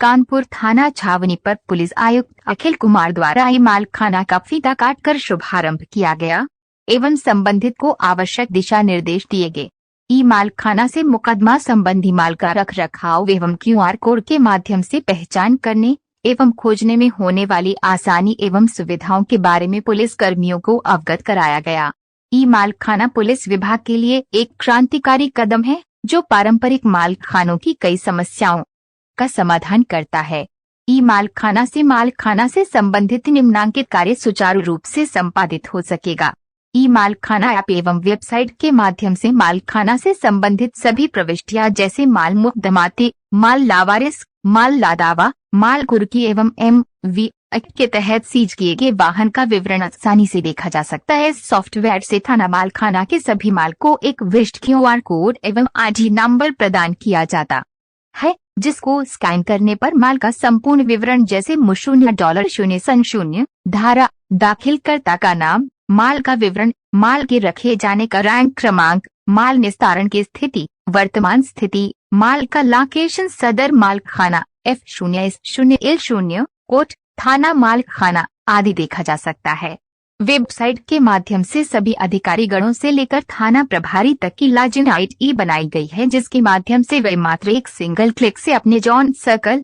कानपुर थाना छावनी पर पुलिस आयुक्त अखिल कुमार द्वारा ई मालखाना का फीता काटकर शुभारंभ किया गया एवं संबंधित को आवश्यक दिशा निर्देश दिए गए। ई मालखाना से मुकदमा संबंधी माल का रख रखाव एवं QR कोड के माध्यम से पहचान करने एवं खोजने में होने वाली आसानी एवं सुविधाओं के बारे में पुलिस कर्मियों को अवगत कराया गया। ई मालखाना पुलिस विभाग के लिए एक क्रांतिकारी कदम है जो पारंपरिक मालखानों की कई समस्याओं का समाधान करता है। ई मालखाना से संबंधित निम्नांकित कार्य सुचारू रूप से संपादित हो सकेगा। ई मालखाना ऐप एवं वेबसाइट के माध्यम से मालखाना से संबंधित सभी प्रविष्टियां जैसे माल मुकदमाती, माल लावारिस, माल लादावा, माल कुर्की एवं MV के तहत सीज किए गए वाहन का विवरण आसानी से देखा जा सकता है। इस सॉफ्टवेयर से थाना मालखाना के सभी माल को एक विशिष्ट QR कोड एवं ID नंबर प्रदान किया जाता है, जिसको स्कैन करने पर माल का संपूर्ण विवरण जैसे $0.000 धारा, दाखिलकर्ता का नाम, माल का विवरण, माल के रखे जाने का रैंक क्रमांक, माल निस्तारण की स्थिति, वर्तमान स्थिति, माल का लोकेशन, सदर मालखाना F0S0L0 कोट, थाना मालखाना आदि देखा जा सकता है। वेबसाइट के माध्यम से सभी अधिकारी गणों से लेकर थाना प्रभारी तक की लॉगिन ID बनाई गई है, जिसके माध्यम से वे मात्र एक सिंगल क्लिक से अपने जॉन सर्कल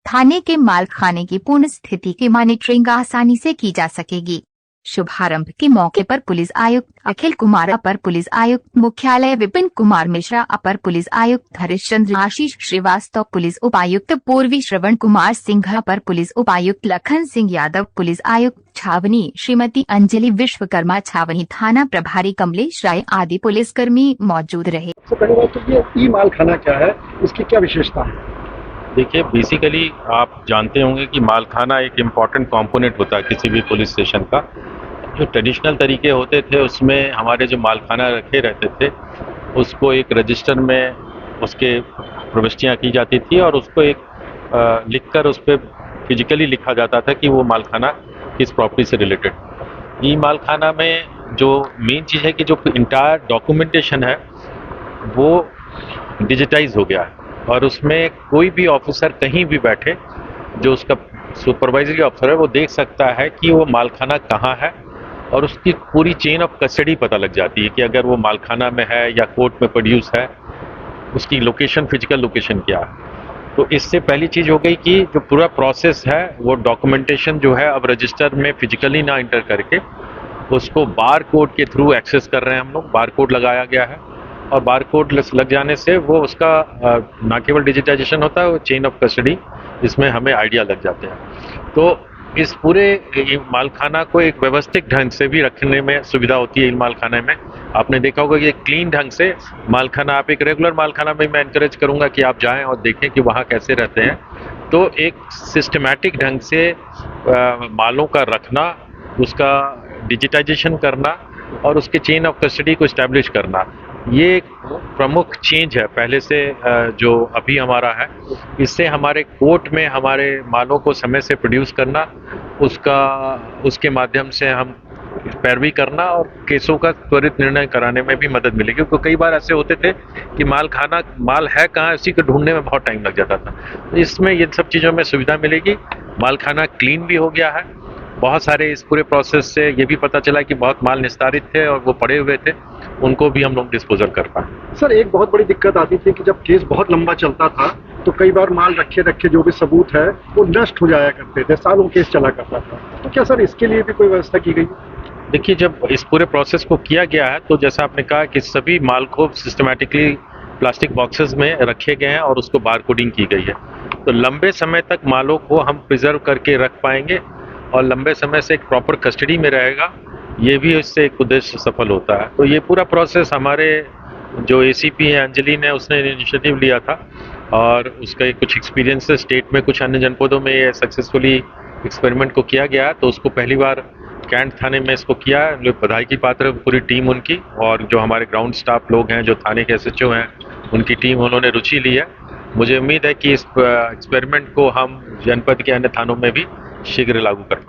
थाने के मालखाने की पूर्ण स्थिति की मॉनिटरिंग आसानी से की जा सकेगी। शुभारंभ के मौके पर पुलिस आयुक्त अखिल कुमार, अपर पुलिस आयुक्त मुख्यालय विपिन कुमार मिश्रा, अपर पुलिस आयुक्त हरिश्चंद्र आशीष श्रीवास्तव, पुलिस उपायुक्त पूर्वी श्रवण कुमार सिंह, अपर पुलिस उपायुक्त लखन सिंह यादव, पुलिस आयुक्त छावनी श्रीमती अंजलि विश्वकर्मा, छावनी थाना प्रभारी कमलेश राय आदि पुलिसकर्मी मौजूद रहे। तो ये ई मालखाना क्या है, इसकी क्या विशेषता है? देखिए, बेसिकली आप जानते होंगे कि मालखाना एक इम्पॉर्टेंट कंपोनेंट होता है किसी भी पुलिस स्टेशन का। जो ट्रेडिशनल तरीके होते थे उसमें हमारे जो मालखाना रखे रहते थे उसको एक रजिस्टर में उसके प्रविष्टियाँ की जाती थी और उसको एक लिखकर उस पर फिजिकली लिखा जाता था कि वो मालखाना किस प्रॉपर्टी से रिलेटेड। ई मालखाना में जो मेन चीज़ है कि जो इंटायर डॉक्यूमेंटेशन है वो डिजिटाइज हो गया है और उसमें कोई भी ऑफिसर कहीं भी बैठे, जो उसका सुपरवाइजरी ऑफिसर है, वो देख सकता है कि वो मालखाना कहाँ है और उसकी पूरी चेन ऑफ कस्टडी पता लग जाती है कि अगर वो मालखाना में है या कोर्ट में प्रोड्यूस है, उसकी लोकेशन, फिजिकल लोकेशन क्या है। तो इससे पहली चीज़ हो गई कि जो पूरा प्रोसेस है वो डॉक्यूमेंटेशन जो है अब रजिस्टर में फिजिकली ना इंटर करके उसको बार कोड के थ्रू एक्सेस कर रहे हैं हम लोग। बार कोड लगाया गया है और बार कोड लग जाने से वो उसका ना केवल डिजिटाइजेशन होता है, वो चेन ऑफ कस्टडी इसमें हमें आइडिया लग जाते हैं। तो इस पूरे मालखाना को एक व्यवस्थित ढंग से भी रखने में सुविधा होती है। इन मालखाने में आपने देखा होगा कि क्लीन ढंग से मालखाना, आप एक रेगुलर मालखाना में मैं एनकरेज करूंगा कि आप जाएं और देखें कि वहाँ कैसे रहते हैं। तो एक सिस्टमैटिक ढंग से मालों का रखना, उसका डिजिटाइजेशन करना और उसके चेन ऑफ कस्टडी को इस्टेब्लिश करना, ये एक प्रमुख चेंज है पहले से जो अभी हमारा है। इससे हमारे कोर्ट में हमारे मालों को समय से प्रोड्यूस करना, उसके माध्यम से हम पैरवी करना और केसों का त्वरित निर्णय कराने में भी मदद मिलेगी। क्योंकि कई बार ऐसे होते थे कि माल है कहाँ, इसी को ढूंढने में बहुत टाइम लग जाता था। तो इसमें ये सब चीज़ों में सुविधा मिलेगी। मालखाना क्लीन भी हो गया है। बहुत सारे इस पूरे प्रोसेस से ये भी पता चला कि बहुत माल निस्तारित थे और वो पड़े हुए थे, उनको भी हम लोग डिस्पोजल कर पाए। सर, एक बहुत बड़ी दिक्कत आती थी कि जब केस बहुत लंबा चलता था तो कई बार माल रखे जो भी सबूत है वो नष्ट हो जाया करते थे, सालों केस चला करता था। तो क्या सर इसके लिए भी कोई व्यवस्था की गई? देखिए, जब इस पूरे प्रोसेस को किया गया है तो जैसा आपने कहा कि सभी माल को सिस्टमैटिकली प्लास्टिक बॉक्सेस में रखे गए हैं और उसको बार कोडिंग की गई है। तो लंबे समय तक मालों को हम प्रिजर्व करके रख पाएंगे और लंबे समय से एक प्रॉपर कस्टडी में रहेगा। ये भी इससे एक उद्देश्य सफल होता है। तो ये पूरा प्रोसेस हमारे जो ACP है अंजलि ने, उसने इनिशिएटिव लिया था और उसका कुछ एक्सपीरियंस है स्टेट में, कुछ अन्य जनपदों में ये सक्सेसफुली एक्सपेरिमेंट को किया गया। तो उसको पहली बार कैंट थाने में इसको किया है। जो बधाई की पात्र है पूरी टीम उनकी, और जो हमारे ग्राउंड स्टाफ लोग हैं, जो थाने के SHO हैं, उनकी टीम, उन्होंने रुचि ली है। मुझे उम्मीद है कि इस एक्सपेरिमेंट को हम जनपद के अन्य थानों में भी शीघ्र लागू कर पाएंगे।